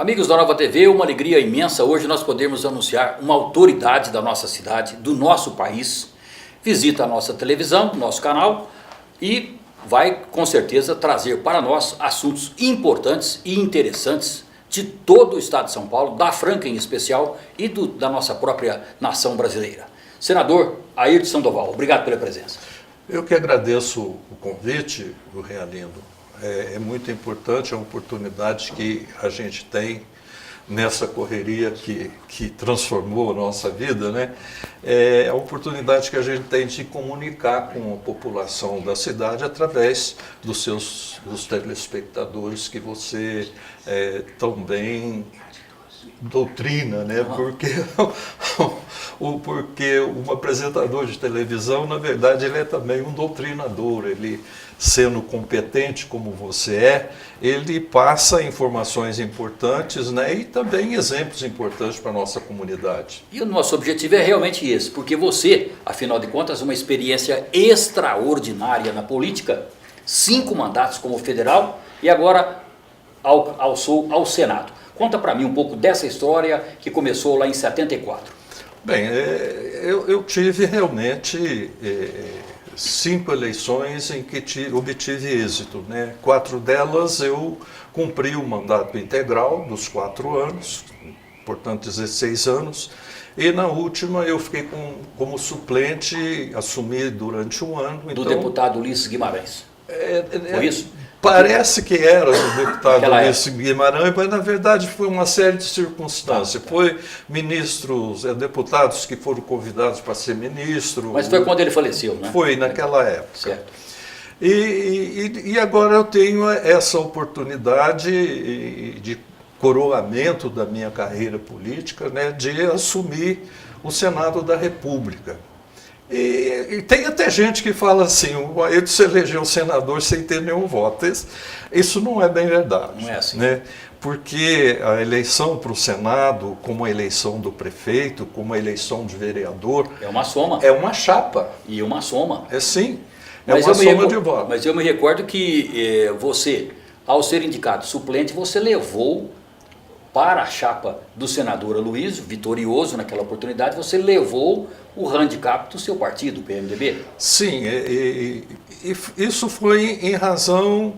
Amigos da Nova TV, uma alegria imensa hoje nós podemos anunciar uma autoridade da nossa cidade, do nosso país, visita a nossa televisão, nosso canal e vai com certeza trazer para nós assuntos importantes e interessantes de todo o estado de São Paulo, da Franca em especial e da nossa própria nação brasileira. Senador Airton Sandoval, obrigado pela presença. Eu que agradeço o convite, o Realindo. É muito importante, é uma oportunidade que a gente tem nessa correria que transformou a nossa vida, né? É a oportunidade que a gente tem de comunicar com a população da cidade através dos telespectadores que você também doutrina, né? Porque um apresentador de televisão, na verdade, ele é também um doutrinador. Ele, sendo competente como você é, ele passa informações importantes, né? E também exemplos importantes para a nossa comunidade. E o nosso objetivo é realmente esse, porque você, afinal de contas, uma experiência extraordinária na política, 5 mandatos como federal e agora alçou ao Senado. Conta para mim um pouco dessa história que começou lá em 74. Bem, eu tive realmente 5 eleições em que obtive êxito, né? 4 delas eu cumpri o mandato integral dos 4 anos, portanto 16 anos, e na última eu fiquei como suplente, assumi durante um ano. Do deputado Ulisses Guimarães. Foi isso? Parece que era o deputado Ulisses Guimarães, mas na verdade foi uma série de circunstâncias. Foi ministros, deputados que foram convidados para ser ministro. Mas foi quando ele faleceu, né? Foi naquela época. Certo. E agora eu tenho essa oportunidade de coroamento da minha carreira política, né, de assumir o Senado da República. E tem até gente que fala assim, o Airton se elegeu senador sem ter nenhum voto. Isso não é bem verdade. Não é assim. Né? Porque a eleição para o Senado, como a eleição do prefeito, como a eleição de vereador... É uma soma. É uma chapa. E uma soma. É sim. É uma soma de votos. Mas eu me recordo que você, ao ser indicado suplente, você levou para a chapa do senador Aloysio, vitorioso naquela oportunidade, você levou o handicap do seu partido, o PMDB? Sim, isso foi em razão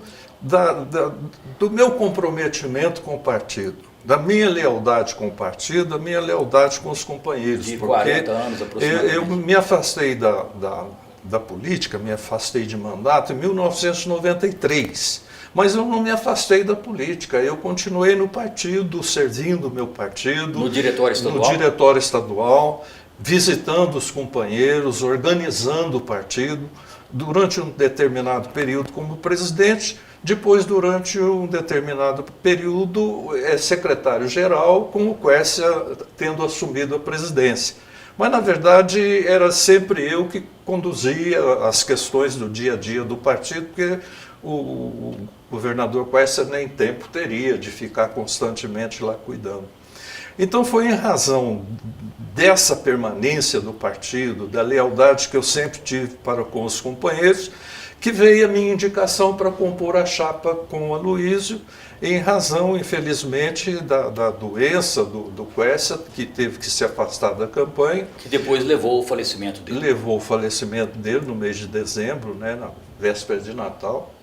do meu comprometimento com o partido, da minha lealdade com o partido, da minha lealdade com os companheiros. De 40 anos aproximadamente. Eu me afastei da política, me afastei de mandato em 1993. Mas eu não me afastei da política, eu continuei no partido, servindo o meu partido. No diretório estadual? No diretório estadual, visitando os companheiros, organizando o partido, durante um determinado período como presidente, depois durante um determinado período secretário-geral, com o Quércia tendo assumido a presidência. Mas, na verdade, era sempre eu que conduzia as questões do dia a dia do partido, porque o governador Quércia nem tempo teria de ficar constantemente lá cuidando. Então foi em razão dessa permanência do partido, da lealdade que eu sempre tive para com os companheiros, que veio a minha indicação para compor a chapa com o Aloysio, em razão, infelizmente, da doença do Quércia, que teve que se afastar da campanha. Que depois levou ao falecimento dele. Levou o falecimento dele no mês de dezembro, né, na véspera de Natal.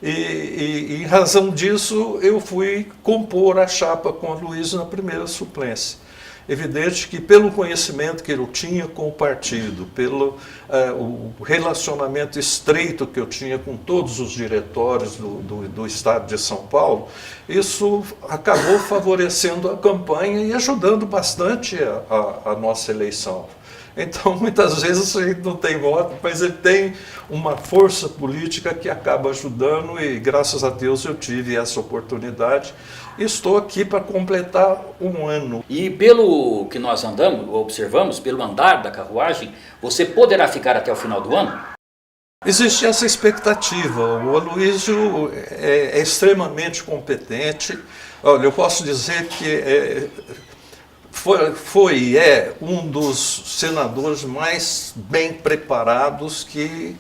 E em razão disso, eu fui compor a chapa com o Aloysio na primeira suplência. Evidente que pelo conhecimento que eu tinha com o partido, pelo o relacionamento estreito que eu tinha com todos os diretórios do estado de São Paulo, isso acabou favorecendo a campanha e ajudando bastante a nossa eleição. Então, muitas vezes ele não tem voto, mas ele tem uma força política que acaba ajudando e, graças a Deus, eu tive essa oportunidade. Estou aqui para completar um ano. E pelo que nós observamos, pelo andar da carruagem, você poderá ficar até o final do ano? Existe essa expectativa. O Aloysio é extremamente competente. Olha, eu posso dizer que foi e é um dos senadores mais bem preparados que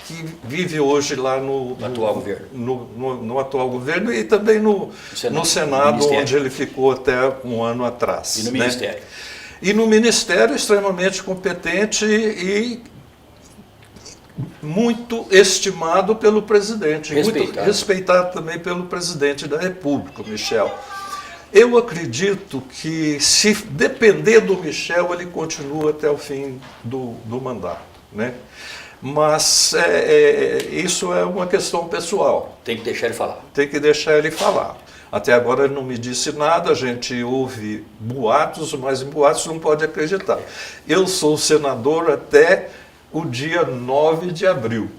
que vive hoje lá no atual governo. No atual governo e também no Senado, onde ele ficou até um ano atrás. E no Ministério. E no Ministério, extremamente competente e muito estimado pelo presidente, muito respeitado também pelo presidente da República, o Michel. Eu acredito que, se depender do Michel, ele continua até o fim do mandato, né? Mas isso é uma questão pessoal. Tem que deixar ele falar. Tem que deixar ele falar. Até agora ele não me disse nada, a gente ouve boatos, mas em boatos não pode acreditar. Eu sou senador até o dia 9 de abril.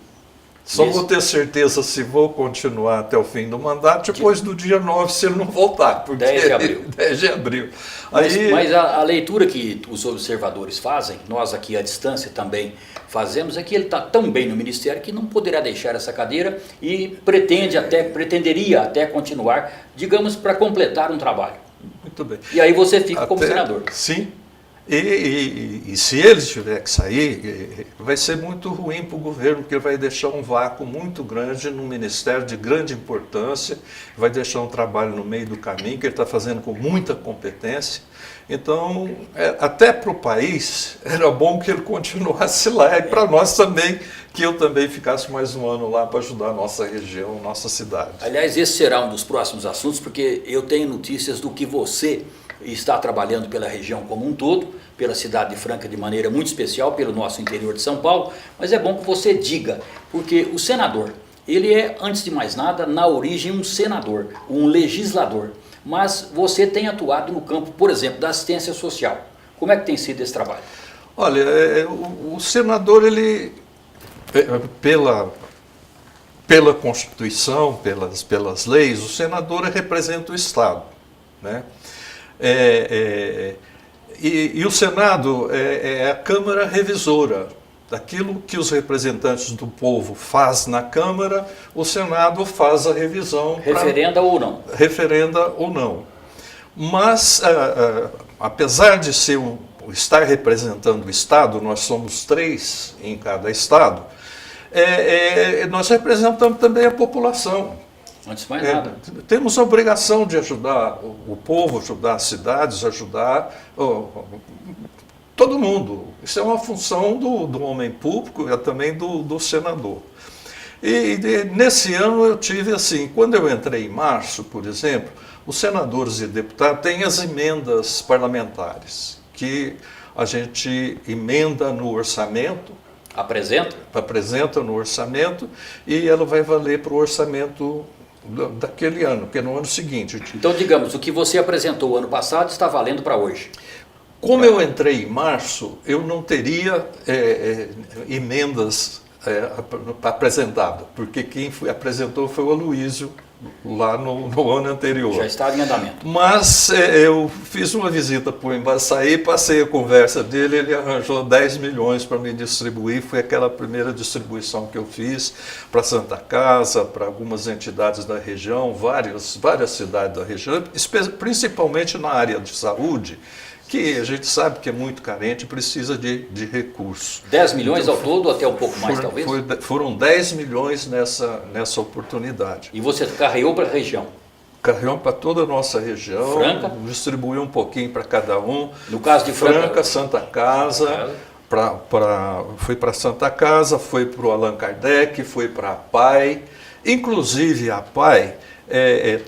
Só vou ter certeza se vou continuar até o fim do mandato depois do dia 9, se ele não voltar. 10 de abril. 10 de abril. Mas a leitura que os observadores fazem, nós aqui à distância também fazemos, é que ele está tão bem no Ministério que não poderá deixar essa cadeira e pretenderia até continuar, digamos, para completar um trabalho. Muito bem. E aí você fica como senador. Sim. E se ele tiver que sair, vai ser muito ruim para o governo, porque vai deixar um vácuo muito grande num ministério de grande importância, vai deixar um trabalho no meio do caminho, que ele está fazendo com muita competência. Então, até para o país, era bom que ele continuasse lá, e para nós também, que eu também ficasse mais um ano lá para ajudar a nossa região, nossa cidade. Aliás, esse será um dos próximos assuntos, porque eu tenho notícias do que você está trabalhando pela região como um todo, pela cidade de Franca de maneira muito especial, pelo nosso interior de São Paulo, mas é bom que você diga, porque o senador, ele é, antes de mais nada, na origem um senador, um legislador, mas você tem atuado no campo, por exemplo, da assistência social. Como é que tem sido esse trabalho? Olha, o senador, ele, pela Constituição, pelas leis, o senador representa o Estado, né? E o Senado é a Câmara Revisora. Daquilo que os representantes do povo fazem na Câmara, o Senado faz a revisão. Referenda ou não? Referenda ou não. Mas, apesar de estar representando o Estado, nós somos 3 em cada Estado, nós representamos também a população. Antes de mais nada. Temos a obrigação de ajudar o povo, ajudar as cidades, ajudar todo mundo. Isso é uma função do homem público e também do senador. E nesse ano eu tive assim, quando eu entrei em março, por exemplo, os senadores e deputados têm as emendas parlamentares, que a gente emenda no orçamento. Apresenta no orçamento e ela vai valer para o orçamento daquele ano, que é no ano seguinte. Então, digamos, o que você apresentou ano passado está valendo para hoje. Como eu entrei em março, eu não teria emendas apresentadas, porque quem apresentou foi o Aloysio, lá no ano anterior. Já estava em andamento. Mas eu fiz uma visita para o Embaçaí, passei a conversa dele, ele arranjou 10 milhões para me distribuir, foi aquela primeira distribuição que eu fiz para Santa Casa, para algumas entidades da região, várias cidades da região, principalmente na área de saúde, que a gente sabe que é muito carente e precisa de recursos. 10 milhões então, ao todo, até um pouco mais talvez? Foram 10 milhões nessa oportunidade. E você carregou para a região? Carregamos para toda a nossa região, Franca? Distribuiu um pouquinho para cada um. No caso de Franca, Santa Casa, foi para Santa Casa, foi para o Allan Kardec, foi para a PAI. Inclusive a PAI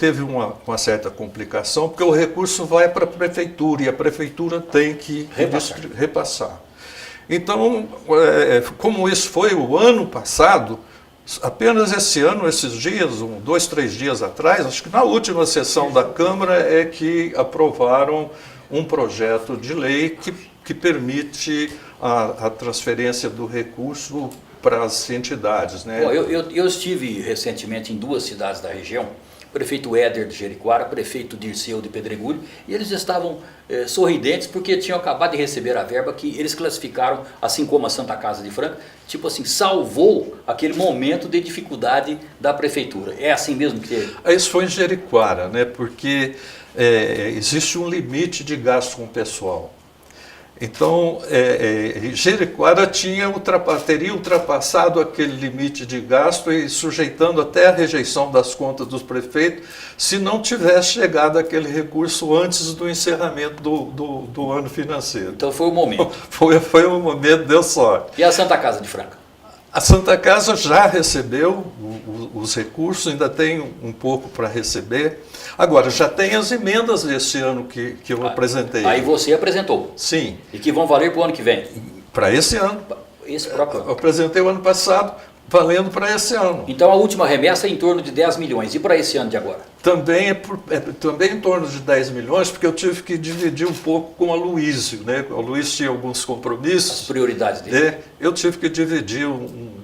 teve uma certa complicação, porque o recurso vai para a prefeitura e a prefeitura tem que repassar. Então, como isso foi o ano passado, apenas esse ano, esses dias, 2, 3 dias atrás, acho que na última sessão da Câmara é que aprovaram um projeto de lei que permite a transferência do recurso para as entidades, né? Bom, eu estive recentemente em 2 cidades da região, o prefeito Éder de Jericoara, prefeito Dirceu de Pedregulho, e eles estavam sorridentes porque tinham acabado de receber a verba que eles classificaram, assim como a Santa Casa de Franca, tipo assim, salvou aquele momento de dificuldade da prefeitura. É assim mesmo que teve? Isso foi em Jericoara, né? Porque existe um limite de gasto com o pessoal. Então, Jericoara teria ultrapassado aquele limite de gasto e sujeitando até a rejeição das contas dos prefeitos, se não tivesse chegado aquele recurso antes do encerramento do ano financeiro. Então foi o momento. Foi o momento, deu sorte. E a Santa Casa de Franca? A Santa Casa já recebeu os recursos, ainda tem um pouco para receber. Agora, já tem as emendas desse ano que eu apresentei. Aí você apresentou? Sim. E que vão valer para o ano que vem? Para esse ano. Esse próprio ano. Eu apresentei o ano passado, valendo para esse ano. Então a última remessa é em torno de 10 milhões. E para esse ano de agora? Também também em torno de 10 milhões, porque eu tive que dividir um pouco com a Luísio, né? O Luiz tinha alguns compromissos. As prioridades dele. Eu tive que dividir um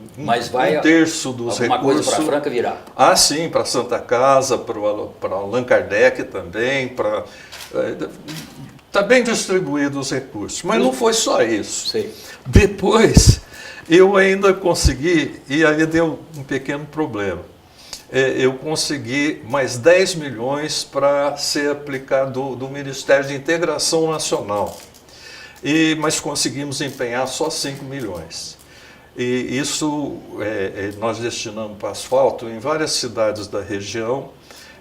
terço dos alguma recursos. Coisa para Franca virar? Ah, sim, para Santa Casa, para Allan Kardec também, está bem distribuído os recursos. Mas não foi só isso. Sei. Depois, eu ainda consegui, e aí deu um pequeno problema, eu consegui mais 10 milhões para ser aplicado do Ministério de Integração Nacional. Mas conseguimos empenhar só 5 milhões. E isso nós destinamos para asfalto em várias cidades da região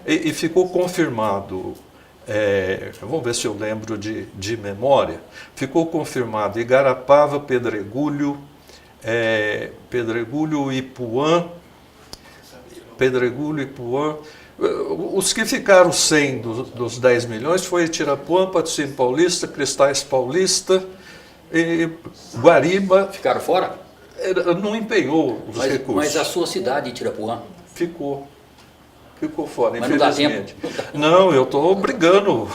e ficou confirmado, vamos ver se eu lembro de memória, ficou confirmado Igarapava, Pedregulho, Ipuã, os que ficaram sem dos 10 milhões foi Itirapuã, Patrocínio Paulista, Cristais Paulista, e Guariba. Ficaram fora? Não empenhou os recursos. Mas a sua cidade, Itirapuã? Ficou fora, mas infelizmente. Não dá tempo. Não, eu estou brigando.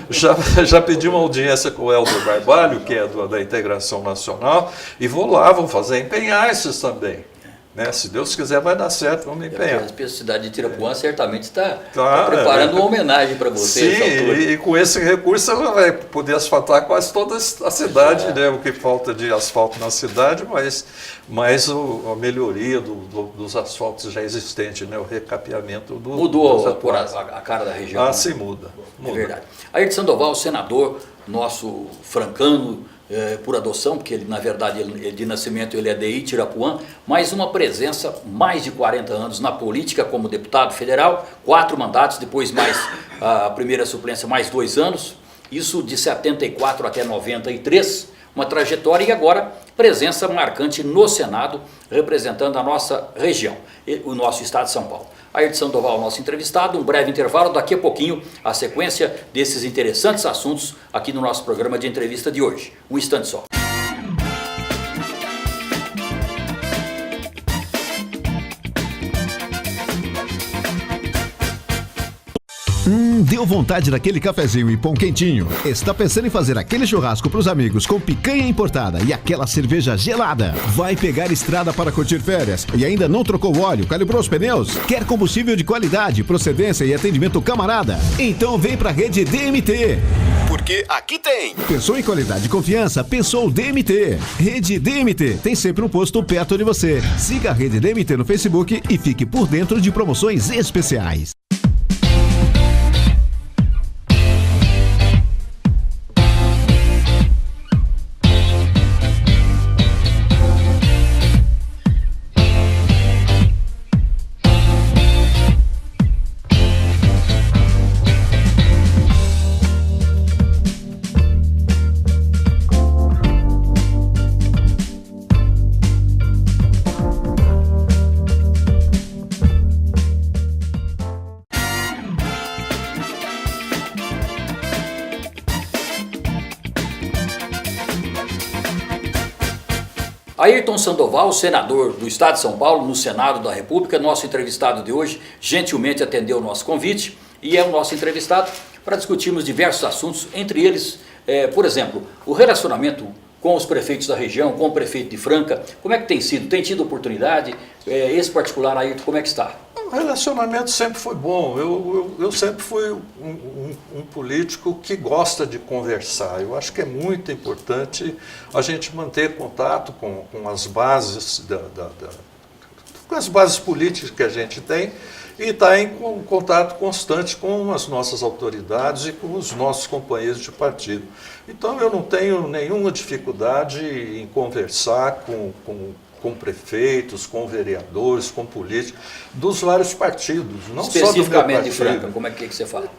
Já pedi uma audiência com o Helder Barbalho, que é da Integração Nacional, e vou fazer empenhar esses também. Né? Se Deus quiser, vai dar certo, vamos empenhar. A cidade de Itirapuã certamente está preparando uma homenagem para você. Sim, e com esse recurso ela vai poder asfaltar quase toda a cidade, né? O que falta de asfalto na cidade, mas a melhoria dos asfaltos já existentes, né? O recapeamento mudou a cara da região. Ah, sim, muda. É verdade. Ayrton Sandoval, senador, nosso francano, por adoção, porque ele, na verdade, de nascimento ele é de Itirapuã, mas uma presença mais de 40 anos na política como deputado federal, 4 mandatos, depois mais a primeira suplência mais 2 anos, isso de 74 até 93, uma trajetória e agora presença marcante no Senado, representando a nossa região, o nosso estado de São Paulo. Ayrton Sandoval, nosso entrevistado, um breve intervalo, daqui a pouquinho a sequência desses interessantes assuntos aqui no nosso programa de entrevista de hoje. Um instante só. Deu vontade daquele cafezinho e pão quentinho? Está pensando em fazer aquele churrasco para os amigos com picanha importada e aquela cerveja gelada? Vai pegar estrada para curtir férias e ainda não trocou o óleo, calibrou os pneus? Quer combustível de qualidade, procedência e atendimento camarada? Então vem para a Rede DMT. Porque aqui tem. Pensou em qualidade e confiança? Pensou DMT. Rede DMT tem sempre um posto perto de você. Siga a Rede DMT no Facebook e fique por dentro de promoções especiais. Ayrton Sandoval, senador do Estado de São Paulo, no Senado da República, nosso entrevistado de hoje, gentilmente atendeu o nosso convite e é o nosso entrevistado para discutirmos diversos assuntos, entre eles, por exemplo, o relacionamento com os prefeitos da região, com o prefeito de Franca, como é que tem sido? Tem tido oportunidade? Esse particular, Ayrton, como é que está? O relacionamento sempre foi bom. Eu sempre fui um político que gosta de conversar. Eu acho que é muito importante a gente manter contato com as bases com as bases políticas que a gente tem e está em contato constante com as nossas autoridades e com os nossos companheiros de partido. Então eu não tenho nenhuma dificuldade em conversar com prefeitos, com vereadores, com políticos, dos vários partidos, não só do meu Especificamente de partido. Franca, como é que você fala?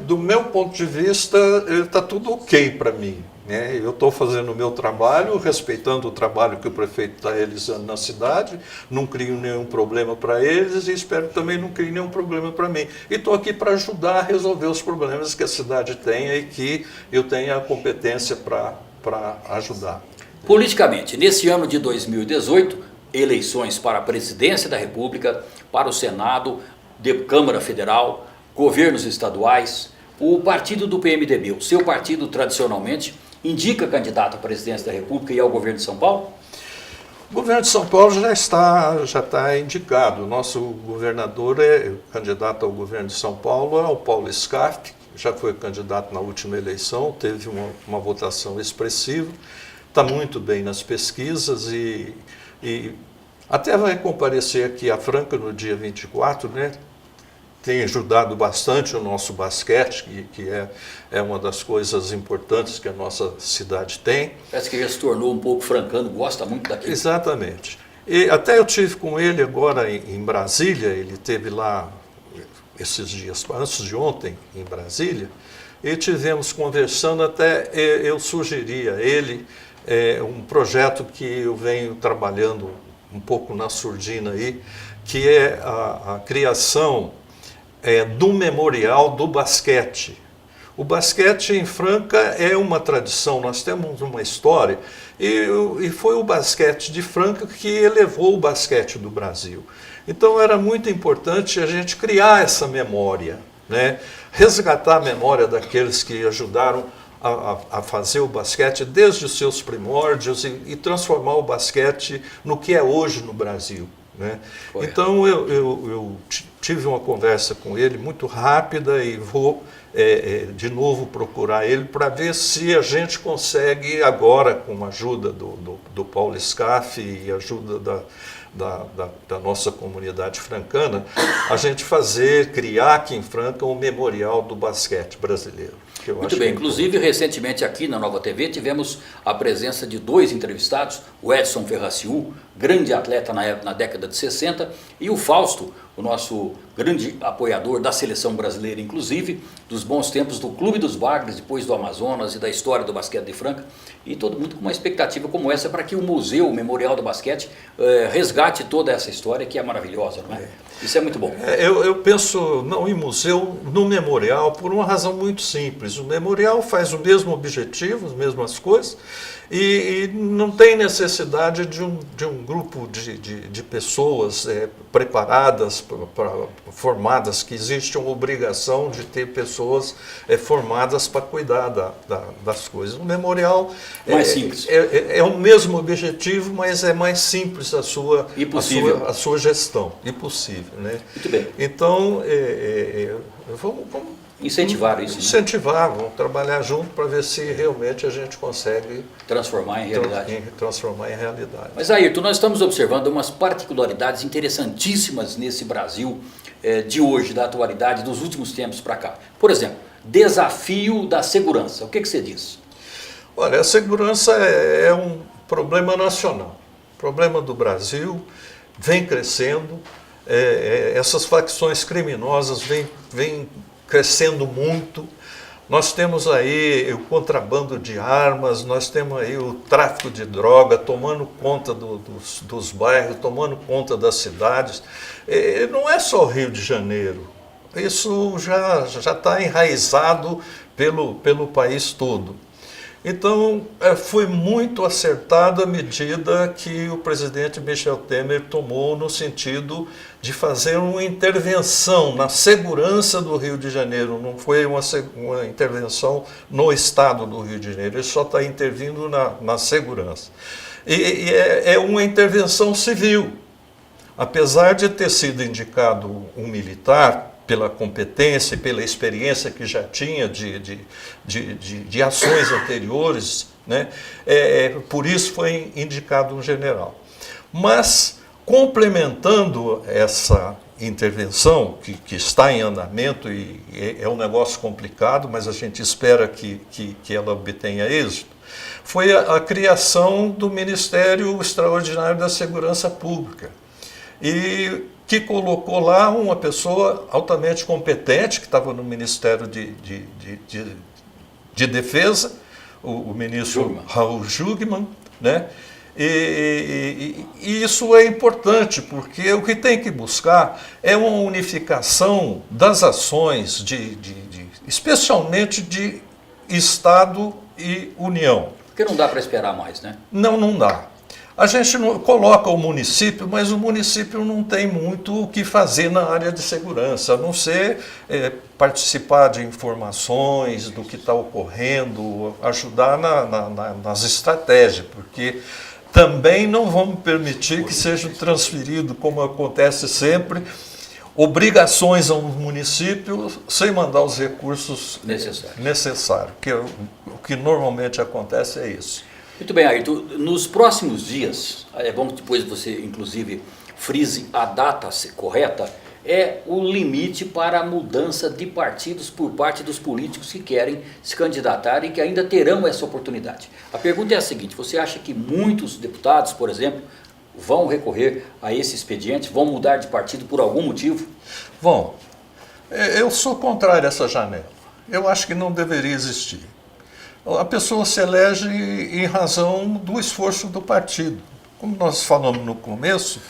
Do meu ponto de vista, está tudo ok para mim. Né? Eu estou fazendo o meu trabalho, respeitando o trabalho que o prefeito está realizando na cidade, não crio nenhum problema para eles e espero que também não crie nenhum problema para mim. E estou aqui para ajudar a resolver os problemas que a cidade tem e que eu tenho a competência para ajudar. Politicamente, nesse ano de 2018, eleições para a presidência da República, para o Senado, de Câmara Federal, governos estaduais, o partido do PMDB, o seu partido tradicionalmente, indica candidato à presidência da República e ao governo de São Paulo? O governo de São Paulo já está indicado. O nosso governador é candidato ao governo de São Paulo, é o Paulo Scarpi, já foi candidato na última eleição, teve uma votação expressiva, está muito bem nas pesquisas e até vai comparecer aqui a Franca no dia 24, né? Tem ajudado bastante o nosso basquete, que é uma das coisas importantes que a nossa cidade tem. Parece que já se tornou um pouco francano, gosta muito daquilo. Exatamente. E até eu tive com ele agora em Brasília, ele esteve lá esses dias, antes de ontem, em Brasília, e tivemos conversando, até eu sugeri a ele um projeto que eu venho trabalhando um pouco na surdina aí, que é a criação do memorial do basquete. O basquete em Franca é uma tradição, nós temos uma história, e foi o basquete de Franca que elevou o basquete do Brasil. Então era muito importante a gente criar essa memória, né? Resgatar a memória daqueles que ajudaram a fazer o basquete desde os seus primórdios e transformar o basquete no que é hoje no Brasil. Né? Então eu tive uma conversa com ele muito rápida e vou de novo procurar ele para ver se a gente consegue agora, com a ajuda do Paulo Scaff e a ajuda da nossa comunidade francana, a gente criar aqui em Franca um memorial do basquete brasileiro. Muito bem, inclusive recentemente aqui na Nova TV tivemos a presença de 2 entrevistados, o Edson Ferraciu, grande atleta na década de 60, e o Fausto, o nosso grande apoiador da seleção brasileira, inclusive, dos bons tempos do Clube dos Bagres, depois do Amazonas e da história do basquete de Franca, e todo mundo com uma expectativa como essa para que o museu, o Memorial do Basquete, resgate toda essa história que é maravilhosa, não é? Isso é muito bom. Eu penso não em museu, no memorial, por uma razão muito simples. O memorial faz o mesmo objetivo, as mesmas coisas, e não tem necessidade de um grupo de pessoas preparadas, formadas, que existe uma obrigação de ter pessoas formadas para cuidar das coisas. O memorial mais simples. É o mesmo objetivo, mas é mais simples a sua gestão, e possível. Né? Muito bem. Então, vamos incentivar isso. Incentivar, vamos trabalhar junto para ver se realmente a gente consegue transformar em realidade. Transformar em realidade. Mas, Ayrton, nós estamos observando umas particularidades interessantíssimas nesse Brasil de hoje, da atualidade, dos últimos tempos para cá. Por exemplo, desafio da segurança. O que você diz? Olha, a segurança é um problema nacional, problema do Brasil, vem crescendo, essas facções criminosas vêm crescendo muito. Nós temos aí o contrabando de armas, nós temos aí o tráfico de droga tomando conta dos bairros, tomando conta das cidades. Não é só o Rio de Janeiro, isso já está enraizado pelo país todo. Então, foi muito acertada a medida que o presidente Michel Temer tomou no sentido de fazer uma intervenção na segurança do Rio de Janeiro. Não foi uma intervenção no estado do Rio de Janeiro, ele só está intervindo na segurança. E é uma intervenção civil. Apesar de ter sido indicado um militar, pela competência e pela experiência que já tinha de ações anteriores, né? Por isso foi indicado um general. Mas, complementando intervenção, que está em andamento e é um negócio complicado, mas a gente espera que ela obtenha êxito, foi a criação do Ministério Extraordinário da Segurança Pública, e que colocou lá uma pessoa altamente competente, que estava no Ministério de Defesa, o ministro Raul Jungmann, né? E isso é importante, porque o que tem que buscar é uma unificação das ações, especialmente de Estado e União. Porque não dá para esperar mais, né? Não dá. A gente coloca o município, mas o município não tem muito o que fazer na área de segurança, a não ser participar de informações do que está ocorrendo, ajudar nas estratégias, porque também não vamos permitir que seja transferido, como acontece sempre, obrigações ao município sem mandar os recursos necessários, que o que normalmente acontece é isso. Muito bem, Ayrton, nos próximos dias, é bom que depois você inclusive frise a data correta, é o limite para a mudança de partidos por parte dos políticos que querem se candidatar e que ainda terão essa oportunidade. A pergunta é a seguinte: você acha que muitos deputados, por exemplo, vão recorrer a esse expediente, vão mudar de partido por algum motivo? Bom, eu sou contrário a essa janela. Eu acho que não deveria existir. A pessoa se elege em razão do esforço do partido. Como nós falamos no começo,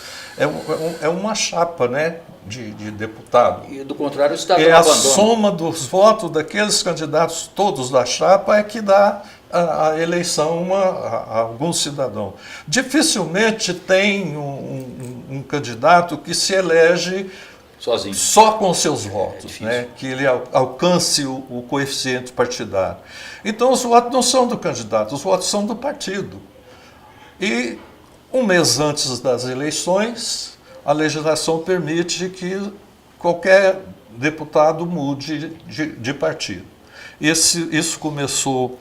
é uma chapa, né, de deputado. E do contrário, o Estado é a soma dos votos daqueles candidatos todos da chapa é que dá a eleição a algum cidadão. Dificilmente tem um candidato que se elege sozinho, só com seus votos, né? Que ele alcance o coeficiente partidário. Então os votos não são do candidato, os votos são do partido. E um mês antes das eleições, a legislação permite que qualquer deputado mude de partido. Isso começou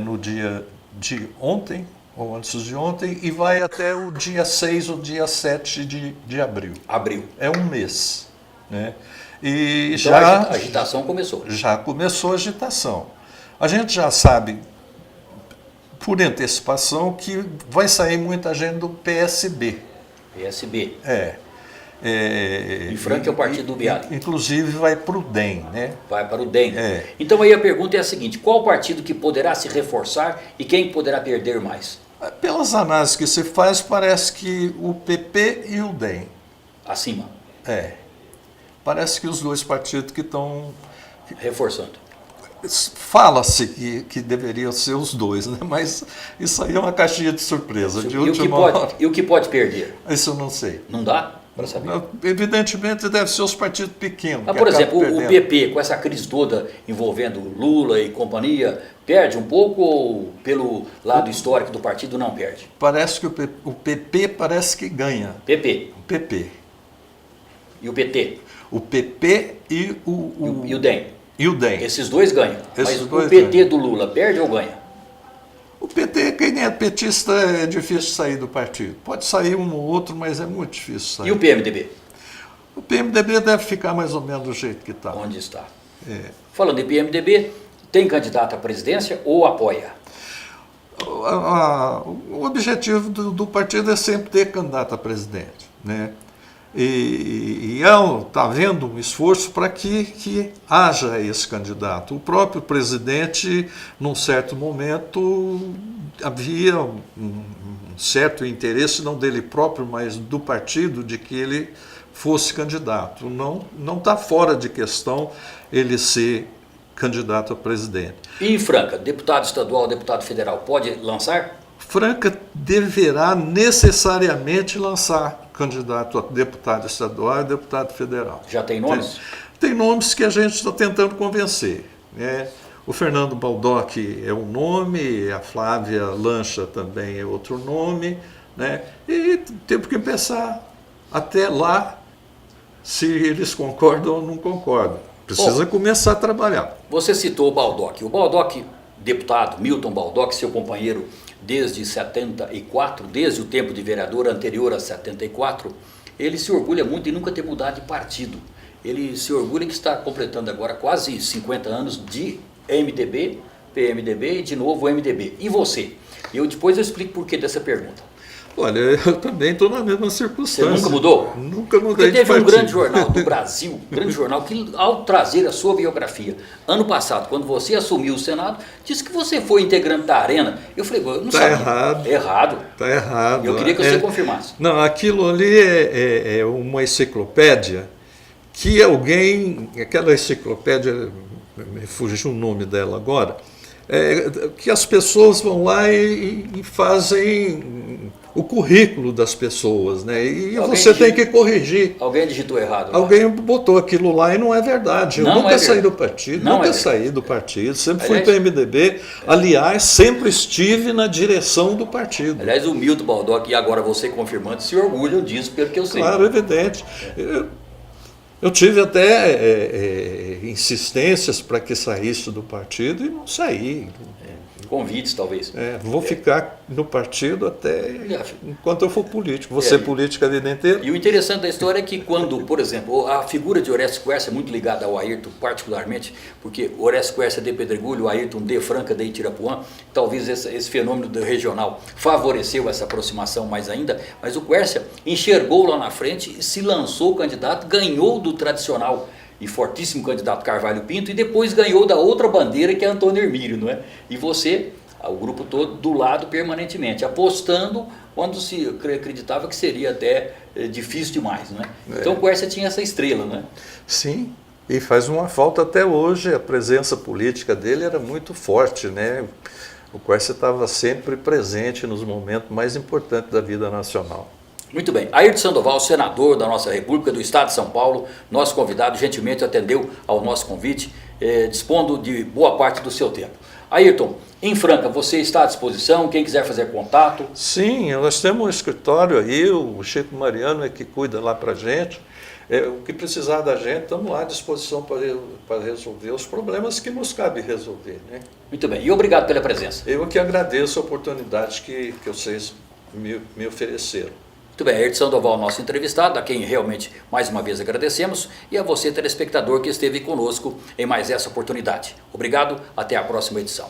no dia de ontem, ou antes de ontem, e vai até o dia 6 ou dia 7 de abril. É um mês. Né? E então já, a agitação começou. Já começou a agitação. A gente já sabe, por antecipação, que vai sair muita gente do PSB. PSB. Em Franca é o partido do Biali. Inclusive vai para o DEM, né? Vai para o DEM. Então aí a pergunta é a seguinte: qual partido que poderá se reforçar e quem poderá perder mais? Pelas análises que se faz, parece que o PP e o DEM. Acima. Parece que os dois partidos que estão reforçando. Fala-se que deveriam ser os dois, né? Mas isso aí é uma caixinha de surpresa. E o que pode perder? Isso eu não sei. Não dá para saber? Evidentemente deve ser os partidos pequenos. Mas, por exemplo, o PP, com essa crise toda envolvendo Lula e companhia, perde um pouco ou pelo lado histórico do partido não perde? Parece que o PP parece que ganha. PP. O PP. E o PT? O PP e o DEM. E o DEM. Esses dois ganham. Mas o PT do Lula perde ou ganha? O PT, quem é petista, é difícil sair do partido. Pode sair um ou outro, mas é muito difícil sair. E o PMDB? O PMDB deve ficar mais ou menos do jeito que está. Onde está? Falando em PMDB, tem candidato à presidência ou apoia? O objetivo do partido é sempre ter candidato a presidente, né? E está havendo um esforço para que haja esse candidato. O próprio presidente, num certo momento, havia um certo interesse, não dele próprio, mas do partido, de que ele fosse candidato. Não está fora de questão ele ser candidato a presidente. E em Franca, deputado estadual, deputado federal, pode lançar? Franca deverá necessariamente lançar candidato a deputado estadual e deputado federal. Já tem nomes? Tem nomes que a gente está tentando convencer. Né? O Fernando Baldock é um nome, a Flávia Lancha também é outro nome. Né? E temos que pensar até lá se eles concordam ou não concordam. Precisa começar a trabalhar. Você citou o Baldock. O Baldock, deputado Milton Baldock, seu companheiro desde 74, desde o tempo de vereador anterior a 74, ele se orgulha muito em nunca ter mudado de partido. Ele se orgulha que está completando agora quase 50 anos de MDB, PMDB e de novo MDB. E você? Depois eu explico por que dessa pergunta. Olha, eu também estou na mesma circunstância. Você nunca mudou? Nunca mudei Porque de teve partido. um grande jornal do Brasil, um grande jornal, que ao trazer a sua biografia, ano passado, quando você assumiu o Senado, disse que você foi integrante da Arena. Eu falei, eu não sabia. Errado. Errado. Está errado. Eu queria que você confirmasse. Não, aquilo ali é uma enciclopédia que alguém, aquela enciclopédia, me fugiu o nome dela agora, que as pessoas vão lá e fazem o currículo das pessoas, né? E você tem que corrigir. Alguém digitou errado. Alguém botou aquilo lá e não é verdade. Eu nunca saí do partido, nunca saí do partido, sempre fui PMDB. Aliás, sempre estive na direção do partido. Aliás, o Milton Baldock, e agora você confirmando, se orgulham disso, pelo que eu sei. Claro, evidente. Eu tive até insistências para que saísse do partido e não saí. Convites, talvez. Vou ficar no partido até enquanto eu for político. Vou ser político a vida inteira. E o interessante da história é que quando, por exemplo, a figura de Orestes Quercia é muito ligada ao Ayrton, particularmente, porque Orestes Quercia de Pedregulho, o Ayrton de Franca de Itirapuã, talvez esse fenômeno do regional favoreceu essa aproximação mais ainda, mas o Quercia enxergou lá na frente e se lançou candidato, ganhou do tradicional e fortíssimo candidato Carvalho Pinto, e depois ganhou da outra bandeira, que é Antônio Hermílio, não é? E você, o grupo todo, do lado permanentemente, apostando quando se acreditava que seria até difícil demais, não é? Então o Quercia tinha essa estrela, não é? Sim, e faz uma falta até hoje, a presença política dele era muito forte, né? O Quercia estava sempre presente nos momentos mais importantes da vida nacional. Muito bem. Ayrton Sandoval, senador da nossa República, do Estado de São Paulo, nosso convidado, gentilmente atendeu ao nosso convite, dispondo de boa parte do seu tempo. Ayrton, em Franca, você está à disposição? Quem quiser fazer contato? Sim, nós temos um escritório aí, o Chico Mariano é que cuida lá para a gente. O que precisar da gente, estamos lá à disposição para resolver os problemas que nos cabe resolver, né? Muito bem. E obrigado pela presença. Eu que agradeço a oportunidade que vocês me ofereceram. Muito bem, Ayrton Sandoval, nosso entrevistado, a quem realmente mais uma vez agradecemos, e a você, telespectador, que esteve conosco em mais essa oportunidade. Obrigado, até a próxima edição.